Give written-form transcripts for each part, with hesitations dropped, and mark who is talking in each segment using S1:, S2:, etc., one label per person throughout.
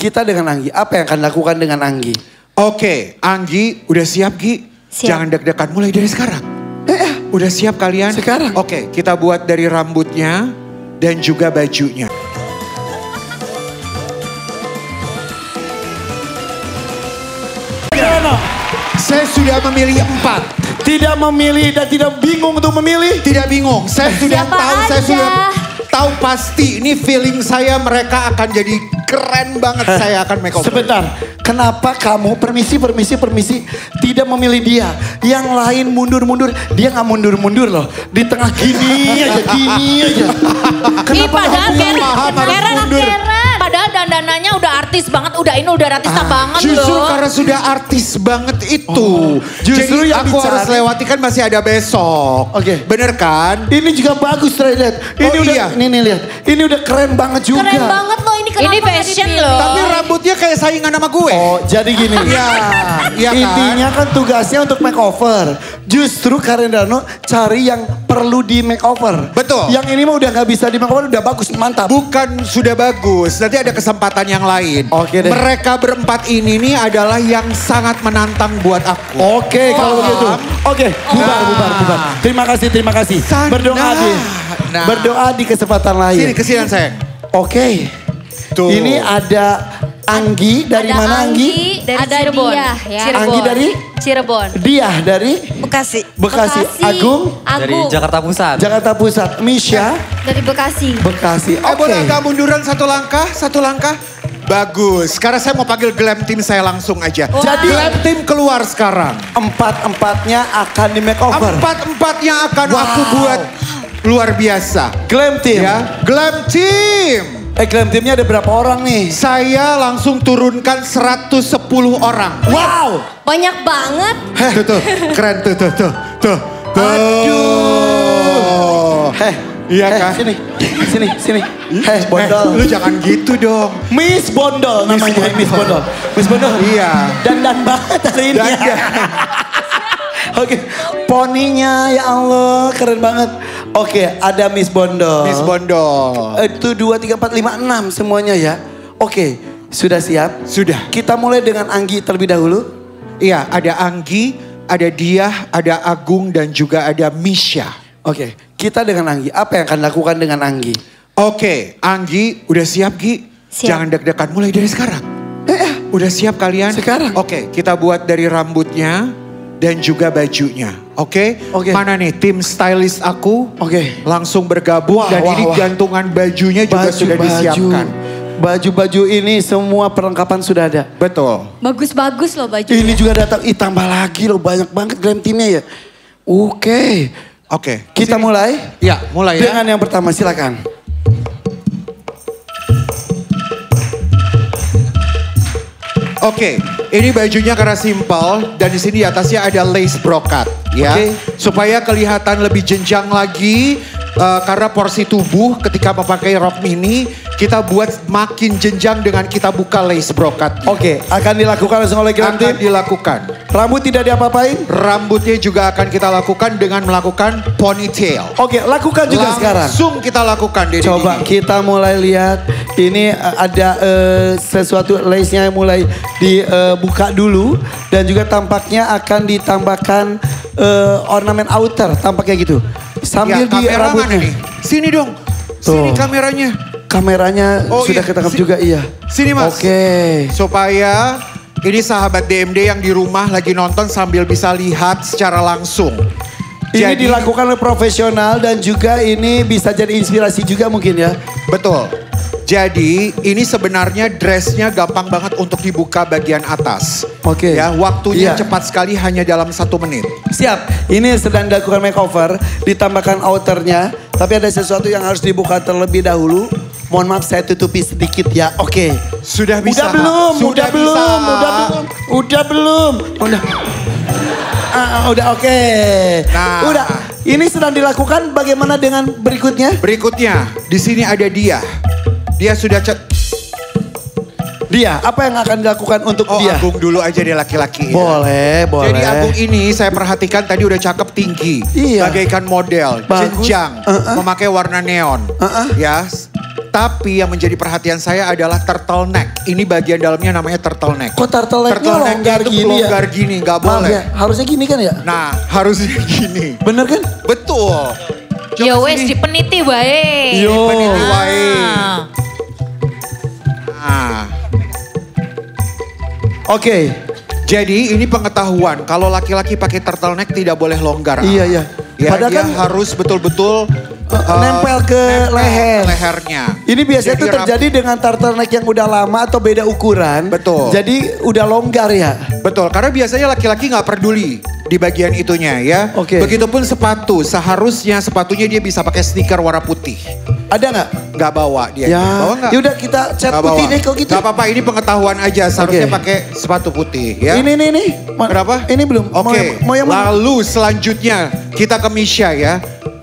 S1: kita dengan Anggi. Apa yang akan lakukan dengan Anggi?
S2: Oke, Anggi udah siap Gi?
S3: Siap.
S2: Jangan deg-degan, mulai dari sekarang. Udah siap kalian?
S1: Sekarang.
S2: Oke, kita buat dari rambutnya dan juga bajunya. Saya sudah memilih 4.
S1: Tidak memilih dan tidak bingung untuk memilih.
S2: Tidak bingung, saya sudah
S3: Siapa
S2: tahu, saya
S3: aja?
S2: sudah tahu pasti ini feeling saya mereka akan jadi keren banget. Saya akan make over.
S1: Sebentar, kenapa kamu permisi tidak memilih dia? Yang lain mundur-mundur, dia nggak mundur-mundur loh. Di tengah gini aja.
S3: Ih, padahal Karen,
S2: mundur?
S3: padahal dandanannya udah artis banget, udah artista banget
S2: Justru
S3: loh.
S2: karena sudah artis banget itu.
S1: Justru
S2: Jadi
S1: yang
S2: aku harus
S1: dicari-
S2: lewati kan masih ada besok.
S1: Oke.
S2: Bener kan?
S1: Ini juga bagus, lihat. Ini
S2: Oh,
S1: udah,
S2: iya.
S1: nih lihat. Ini udah keren banget juga.
S3: Keren banget loh ini, kenapa
S4: Ini
S3: nggak
S4: fashion
S3: dipilih?
S4: loh.
S2: Tapi rambutnya kayak saingan sama gue.
S1: Oh, jadi gini.
S2: Iya, iya kan?
S1: Intinya kan tugasnya untuk makeover. Justru Karen Dano cari yang perlu di makeover.
S2: Betul.
S1: Yang ini mah udah nggak bisa di makeover, udah bagus, mantap.
S2: Bukan sudah bagus, nanti ada kesempatan yang lain.
S1: Oke deh.
S2: Mereka berempat ini nih adalah yang sangat menantang buat aku.
S1: Oke, kalau begitu. Oke, bubar. Terima kasih.
S2: Sana.
S1: Berdoa di.
S2: Nah.
S1: Berdoa di kesempatan lain.
S2: Sini, kesian sayang.
S1: Oke.
S2: Tuh.
S1: Ini ada Anggi dari
S3: Ada
S1: mana Anggi?
S3: Dari
S4: Ada
S3: Cirebon.
S4: Diah, ya.
S3: Cirebon.
S1: Anggi dari
S3: Cirebon.
S1: Diah dari
S5: Bekasi.
S1: Bekasi. Agung
S6: Dari Jakarta Pusat.
S1: Jakarta Pusat. Misha
S3: Dari Bekasi.
S1: Bekasi. Oke.
S2: Boleh agak munduran satu langkah. Bagus. Sekarang saya mau panggil glam team saya langsung aja.
S1: Jadi-
S2: glam team keluar sekarang.
S1: Empat-empatnya akan di makeover.
S2: Empat-empatnya akan
S1: Wow.
S2: aku buat luar biasa.
S1: Glam team.
S2: Ya, glam team.
S1: Glam teamnya ada berapa orang nih?
S2: Saya langsung turunkan 110 orang.
S1: Wow.
S3: Banyak banget.
S2: Tuh, keren tuh.
S1: Aduh.
S2: Iya kan?
S1: Sini. Bondol.
S2: Lu jangan gitu dong.
S1: Miss Bondol namanya. Miss Bondol.
S2: Iya.
S1: Dandan banget hari ini.
S2: Dandan.
S1: Oke. Poninya ya Allah keren banget. Oke, ada Miss Bondol.
S2: Miss Bondol.
S1: Itu 2, 3, 4, 5, 6 semuanya ya. Oke, sudah siap?
S2: Sudah.
S1: Kita mulai dengan Anggi terlebih dahulu.
S2: Iya, ada Anggi, ada Diah, ada Agung, dan juga ada Misha.
S1: Oke, kita dengan Anggi. Apa yang akan lakukan dengan Anggi?
S2: Oke, Anggi udah siap Gi?
S3: Siap.
S2: Jangan deg-degan, mulai dari sekarang. Udah siap kalian?
S1: Sekarang.
S2: Oke, kita buat dari rambutnya dan juga bajunya. Oke?
S1: Oke.
S2: Mana nih tim stylist aku?
S1: Oke.
S2: Langsung bergabung dan ini gantungan bajunya juga sudah disiapkan.
S1: Baju-baju ini semua perlengkapan sudah ada.
S2: Betul.
S3: Bagus-bagus loh baju.
S1: Ini juga datang, tambah lagi loh, banyak banget glam teamnya ya. Oke.
S2: Oke.
S1: Kita
S2: Sini.
S1: mulai
S2: Ya, mulai ya.
S1: dengan yang pertama, silakan.
S2: Oke, ini bajunya karena simpel dan di sini di atasnya ada lace brokat ya.
S1: Oke.
S2: Supaya kelihatan lebih jenjang lagi karena porsi tubuh ketika memakai rok mini kita buat makin jenjang dengan kita buka lace brokat.
S1: Oke, akan dilakukan langsung oleh glam
S2: Akan
S1: team.
S2: dilakukan.
S1: Rambut tidak diapa-apain?
S2: Rambutnya juga akan kita lakukan dengan melakukan ponytail.
S1: Oke, lakukan juga sekarang.
S2: Langsung kita lakukan Dede.
S1: Coba kita mulai lihat. Ini ada sesuatu lace-nya yang mulai dibuka dulu. Dan juga tampaknya akan ditambahkan ornamen outer. Tampaknya gitu. Sambil di
S2: kamera mana
S1: rambutnya.
S2: nih? Sini dong. Sini
S1: Tuh.
S2: kameranya.
S1: Kameranya
S2: Oh,
S1: sudah
S2: iya.
S1: ketangkap juga, iya.
S2: Sini Mas.
S1: Oke.
S2: Supaya ini sahabat DMD yang di rumah lagi nonton sambil bisa lihat secara langsung.
S1: Ini dilakukan oleh profesional dan juga ini bisa jadi inspirasi juga mungkin ya.
S2: Betul. Jadi ini sebenarnya dressnya gampang banget untuk dibuka bagian atas.
S1: Oke.
S2: Ya, waktunya
S1: Iya.
S2: cepat sekali hanya dalam 1 menit.
S1: Siap, ini sedang dilakukan makeover, ditambahkan outernya. Tapi ada sesuatu yang harus dibuka terlebih dahulu. Mohon maaf saya tutupi sedikit ya, oke.
S2: Sudah bisa.
S1: Udah belum,
S2: Sudah bisa.
S1: Udah oke.
S2: Nah.
S1: Udah, ini sedang dilakukan bagaimana dengan berikutnya?
S2: Berikutnya, di sini ada dia. Dia sudah
S1: Dia, apa yang akan dilakukan untuk dia?
S2: Agung dulu aja dia laki-laki.
S1: Boleh, boleh.
S2: Jadi Agung ini saya perhatikan tadi udah cakep tinggi.
S1: Iya.
S2: Bagaikan model,
S1: Bagus.
S2: jenjang, memakai warna neon. Ya, Tapi yang menjadi perhatian saya adalah turtleneck. Ini bagian dalamnya namanya turtleneck.
S1: Kok turtleneck-nya longgar
S2: itu
S1: gini ya?
S2: longgar gini, nggak
S1: Maaf
S2: boleh.
S1: ya, harusnya gini kan ya?
S2: Nah, harusnya gini.
S1: Bener kan?
S2: Betul. Coba
S3: Ya wes
S2: sini.
S3: dipeniti wae.
S1: Yo.
S2: Dipeniti wae.
S3: Ah.
S2: Nah,
S1: Oke.
S2: jadi ini pengetahuan. Kalau laki-laki pakai turtleneck tidak boleh longgar.
S1: Iya, iya.
S2: Ya,
S1: Padahal
S2: dia
S1: kan
S2: harus betul-betul
S1: nempel ke leher.
S2: lehernya.
S1: Ini biasanya
S2: Jadi
S1: tuh terjadi dengan turtleneck yang udah lama atau beda ukuran.
S2: Betul.
S1: Jadi udah longgar ya.
S2: Betul, karena biasanya laki-laki nggak peduli di bagian itunya ya.
S1: Oke.
S2: Begitupun sepatu, seharusnya sepatunya dia bisa pakai sneaker warna putih.
S1: Ada nggak?
S2: Nggak bawa dia.
S1: Ya.
S2: Bawa nggak?
S1: Yaudah kita cat
S2: Nggak
S1: putih
S2: bawa.
S1: deh kalau gitu.
S2: Nggak apa-apa, ini pengetahuan aja. Seharusnya
S1: Oke.
S2: pakai sepatu putih ya.
S1: Ini.
S2: Kenapa?
S1: Ini belum.
S2: Oke,
S1: Mau yang mana?
S2: lalu selanjutnya kita ke Misha ya.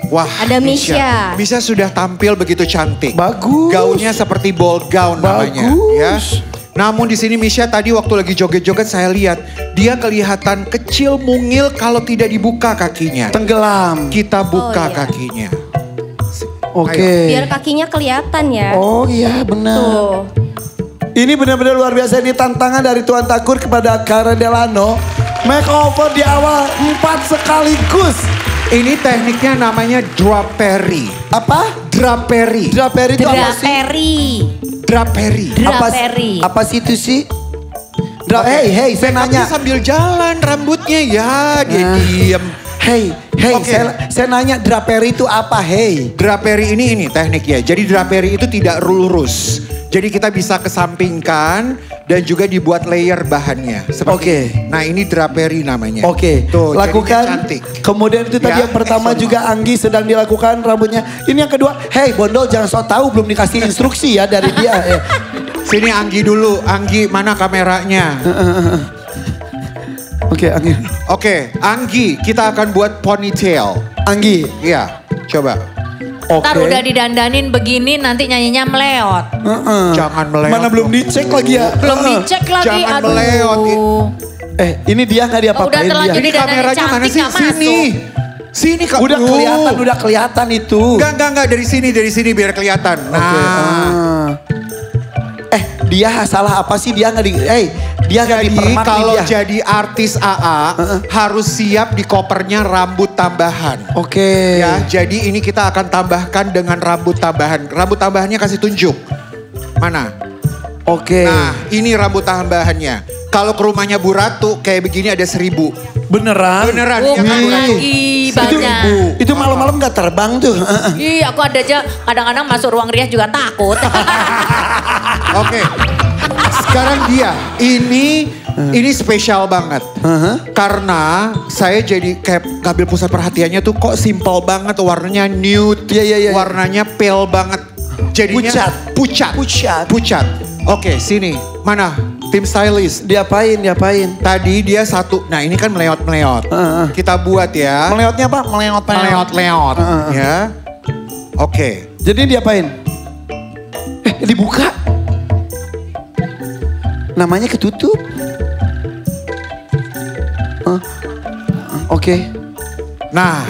S2: Wah,
S4: Ada Misha.
S2: Misha sudah tampil begitu cantik.
S1: Bagus.
S2: Gaunnya seperti ball gown namanya ya.
S1: Bagus.
S2: Namun di sini Misha tadi waktu lagi joget-joget saya lihat dia kelihatan kecil mungil kalau tidak dibuka kakinya.
S1: Tenggelam.
S2: Kita buka
S4: Oh, iya.
S2: kakinya.
S1: Oke.
S4: Biar kakinya kelihatan ya.
S1: Oh iya benar.
S4: Tuh.
S1: Ini benar-benar luar biasa. Ini tantangan dari Tuan Takur kepada Karen Delano. Makeover di awal 4 sekaligus.
S2: Ini tekniknya namanya drapery.
S1: Apa?
S2: Drapery.
S1: Drapery itu apa sih?
S3: Draperi.
S2: Drapery.
S1: Apa,
S3: Draperi.
S1: apa sih itu sih? Hey, saya nanya.
S2: Tapi sambil jalan rambutnya ya dia
S1: Nah.
S2: diem.
S1: Hey,
S2: Oke.
S1: saya nanya drapery itu apa? Hey.
S2: Drapery ini tekniknya. Jadi drapery itu tidak lurus. Jadi kita bisa kesampingkan dan juga dibuat layer bahannya.
S1: Oke.
S2: Nah ini drapery namanya.
S1: Oke,
S2: Tuh,
S1: lakukan.
S2: jadinya cantik.
S1: Kemudian itu tadi
S2: Ya,
S1: yang pertama
S2: excellent.
S1: juga Anggi sedang dilakukan rambutnya. Ini yang kedua, hey Bondol jangan sok tahu belum dikasih instruksi ya dari dia. Ya.
S2: Sini Anggi dulu. Anggi mana kameranya?
S1: Oke, Anggi.
S2: Oke, Anggi kita akan buat ponytail.
S1: Anggi.
S2: Iya, coba.
S1: Oke.
S3: Ntar udah didandanin begini nanti nyanyinya meleot.
S2: Jangan meleot.
S1: Mana belum dicek lagi ya?
S3: Belum dicek lagi,
S2: Jangan
S3: aduh.
S2: meleot.
S1: Ini dia nggak
S3: Oh, udah
S1: diapa-apain
S3: terlanjur
S1: dia.
S2: Ini
S3: Dandannya
S2: kameranya mana
S3: cantik,
S2: sih?
S3: nggak
S2: Sini. Sini Kak.
S1: Udah kelihatan itu.
S2: Enggak dari sini biar kelihatan. Nah,
S1: Oke. Dia salah apa sih? Dia nggak dia nggak
S2: jadi
S1: dipermak nih
S2: kalau
S1: dia.
S2: jadi artis AA harus siap di kopernya rambut tambahan.
S1: Oke.
S2: Ya, jadi ini kita akan tambahkan dengan rambut tambahan. Rambut tambahannya kasih tunjuk. Mana?
S1: Oke.
S2: Nah, ini rambut tambahannya. Kalau ke rumahnya Bu Ratu kayak begini ada 1000.
S1: Beneran?
S2: Beneran
S3: Oh,
S2: ya kan Bu Ratu?
S3: lagi
S1: Itu,
S3: banyak.
S1: itu malam-malam nggak terbang tuh.
S3: Ih, aku ada aja kadang-kadang masuk ruang rias juga takut.
S2: Oke. Sekarang dia, ini spesial banget. Karena saya jadi kayak ngambil pusat perhatiannya tuh kok simple banget warnanya nude.
S1: Iya.
S2: Warnanya pale banget. Jadinya pucat. Oke, sini. Mana? Tim stylist.
S1: Diapain?
S2: Tadi dia satu. Nah, ini kan meleot-meleot. Kita buat ya.
S1: Meleotnya apa?
S2: Meleot-meleot. Ya. Oke.
S1: Jadi diapain? Dibuka. Namanya ketutup. Oke.
S2: Nah,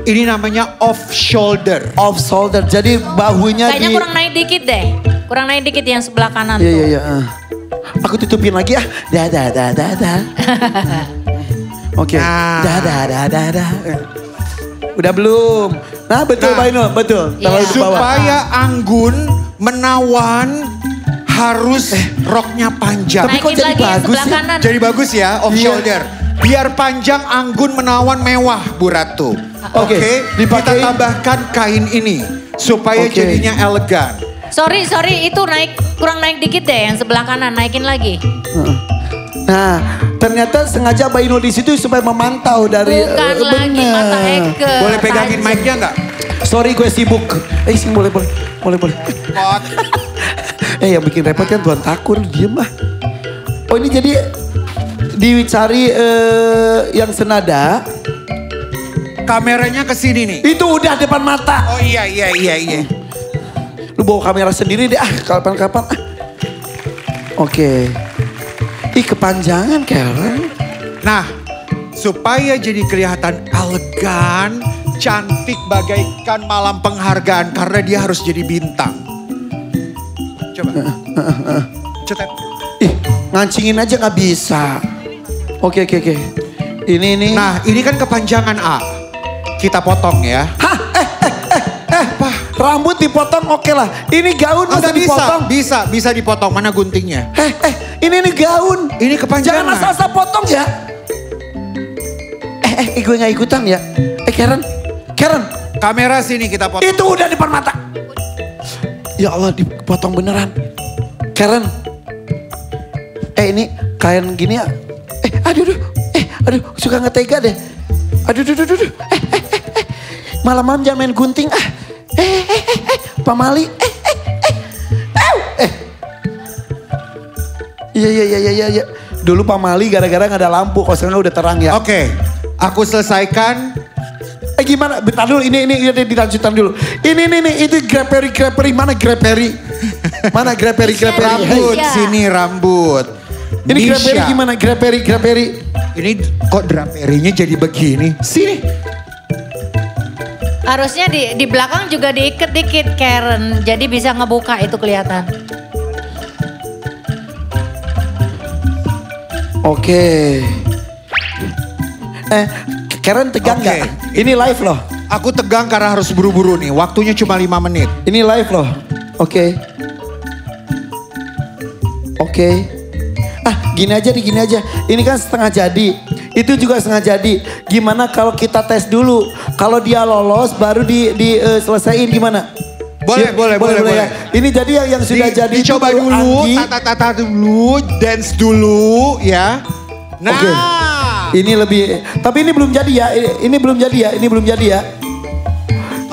S2: ini namanya off shoulder.
S1: Off shoulder. Jadi bahunya
S3: Kayaknya kurang naik dikit deh. Kurang naik dikit yang sebelah kanan tuh.
S1: Iya. Aku tutupin lagi ya. Dah. Oke.
S2: Nah.
S1: Dah. Udah belum? Nah betul
S2: Nah.
S1: Pak Ino, betul. Taruh di bawah.
S2: Supaya Anggun menawan harus roknya panjang.
S1: Tapi kok
S3: Naikin
S1: jadi
S3: lagi yang
S1: bagus
S3: sebelah
S1: ya?
S3: kanan.
S2: Jadi bagus ya off
S1: Iya.
S2: shoulder. Biar panjang Anggun menawan mewah Bu Ratu.
S1: Oke,
S2: Oke, kita
S1: dipakai-
S2: tambahkan kain ini supaya
S1: Oke.
S2: jadinya elegan.
S3: Sorry, itu kurang naik dikit deh yang sebelah kanan, naikin lagi.
S1: Nah, ternyata sengaja Mbak Ino di situ supaya memantau dari
S3: Bukan lagi
S1: bener.
S3: mata Eke.
S2: Boleh pegangin
S3: Saja.
S2: mic-nya nggak?
S1: Sorry gue sibuk. Sini boleh.
S2: Pot.
S1: Yang bikin repot kan Tuan Takur, diem ah. Oh ini jadi dicari yang senada.
S2: Kameranya ke sini nih.
S1: Itu udah depan mata.
S2: Oh iya.
S1: Lu bawa kamera sendiri deh kapan-kapan ah. Oke. Ih kepanjangan Karen.
S2: Nah, supaya jadi kelihatan elegan, cantik bagaikan malam penghargaan karena dia harus jadi bintang. Coba. Cetek.
S1: Ih, ngancingin aja nggak bisa. Oke. Ini.
S2: Nah, ini kan kepanjangan A. Kita potong ya.
S1: Hah? Pak, rambut dipotong oke lah. Ini gaun masa dipotong?
S2: Bisa dipotong. Mana guntingnya?
S1: Ini gaun.
S2: Ini kepanjangan.
S1: Jangan asal-asal potong ya. Gue gak ikutan ya. Karen.
S2: Kamera sini kita potong.
S1: Itu udah depan mata. Ya Allah dipotong beneran. Karen. Ini kain gini ya. Aduh. Suka gak tega deh. Aduh. Malam-malam jangan main gunting. Pamali. Iya. Dulu Pamali gara-gara gak ada lampu. Kalau sekarang udah terang ya.
S2: Oke. Aku selesaikan.
S1: Gimana? Bentar dulu, ini dilanjutkan dulu. Ini, itu graperi. Mana graperi? Mana graperi?
S2: Rambut, sini rambut.
S1: Ini graperi gimana? Graperi.
S2: Ini kok draperinya jadi begini? Sini.
S3: Harusnya di belakang juga diikat dikit Karen. Jadi bisa ngebuka itu kelihatan.
S1: Oke. Karen tegang nggak? Ini live loh.
S2: Aku tegang karena harus buru-buru nih. Waktunya cuma 5 menit.
S1: Ini live loh. Oke. Gini aja. Ini kan setengah jadi. Itu juga setengah jadi. Gimana kalau kita tes dulu? Kalau dia lolos baru diselesaiin gimana?
S2: Boleh.
S1: Ya. Ini jadi yang sudah jadi.
S2: Dicoba dulu, tata dulu, dance dulu ya. Nah.
S1: Okay. Ini lebih, tapi ini belum jadi ya. Ini belum jadi ya.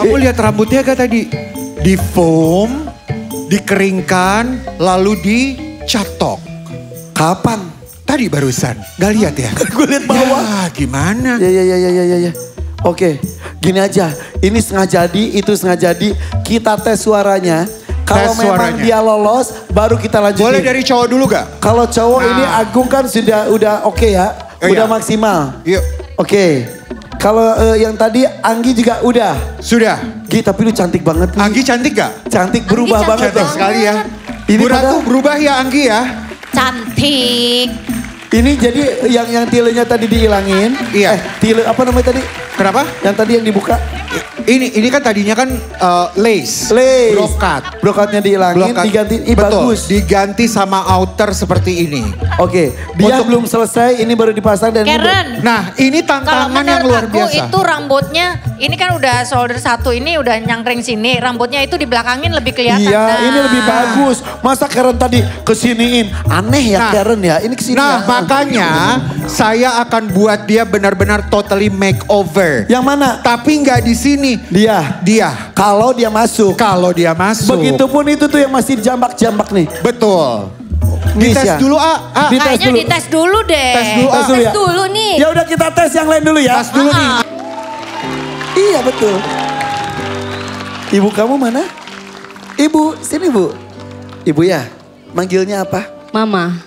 S2: Kamu lihat rambutnya gak tadi? Di foam, dikeringkan, lalu dicatok.
S1: Kapan?
S2: Tadi barusan. Gak lihat ya?
S1: Gue lihat bawah.
S2: Ya, gimana?
S1: Ya. Oke, gini aja. Ini setengah jadi, itu setengah jadi. Kita tes suaranya. Kalau memang dia lolos, baru kita lanjutin.
S2: Boleh dari cowok dulu gak?
S1: Kalau cowok ini Agung kan udah oke ya. Udah maksimal.
S2: Yuk.
S1: Oke. Kalau yang tadi Anggi juga udah.
S2: Sudah.
S1: Gi, tapi lu cantik banget.
S2: Anggi cantik gak?
S1: Cantik, berubah banget.
S2: Cantik sekali ya.
S1: Ini
S2: Bu Ratu berubah ya Anggi ya.
S3: Cantik.
S1: Ini jadi yang tilenya tadi dihilangin.
S2: Iya.
S1: Tile apa namanya tadi?
S2: Kenapa?
S1: Yang tadi yang dibuka.
S2: Ini kan tadinya kan lace. Brokat.
S1: Brokatnya dihilangin, diganti.
S2: Betul,
S1: Bagus.
S2: diganti sama outer seperti ini.
S1: Oke, dia belum selesai, ini baru dipasang dan
S3: Karen.
S2: Nah, ini tantangan yang luar biasa.
S3: Itu rambutnya, ini kan udah shoulder satu, ini udah nyangkring sini. Rambutnya itu dibelakangin lebih kelihatan.
S1: Iya, ini lebih bagus. Masa Karen tadi kesiniin? Aneh ya Karen ya, ini kesini.
S2: Nah, makanya saya akan buat dia benar-benar totally makeover.
S1: Yang mana?
S2: Tapi nggak di sini. Dia.
S1: Kalau dia masuk. Begitupun itu tuh yang masih jambak-jambak nih.
S2: Betul. Dites dulu
S3: Kayaknya dites dulu deh.
S1: Tes
S4: dulu nih.
S1: Ya udah kita tes yang lain dulu ya.
S2: Tes dulu nih.
S1: Iya betul. Ibu kamu mana? Ibu, sini Bu. Ibu ya, manggilnya apa?
S5: Mama.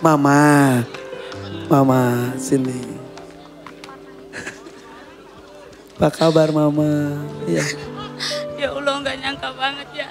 S1: Mama, sini. Apa kabar Mama?
S5: Ya Allah, nggak nyangka banget ya.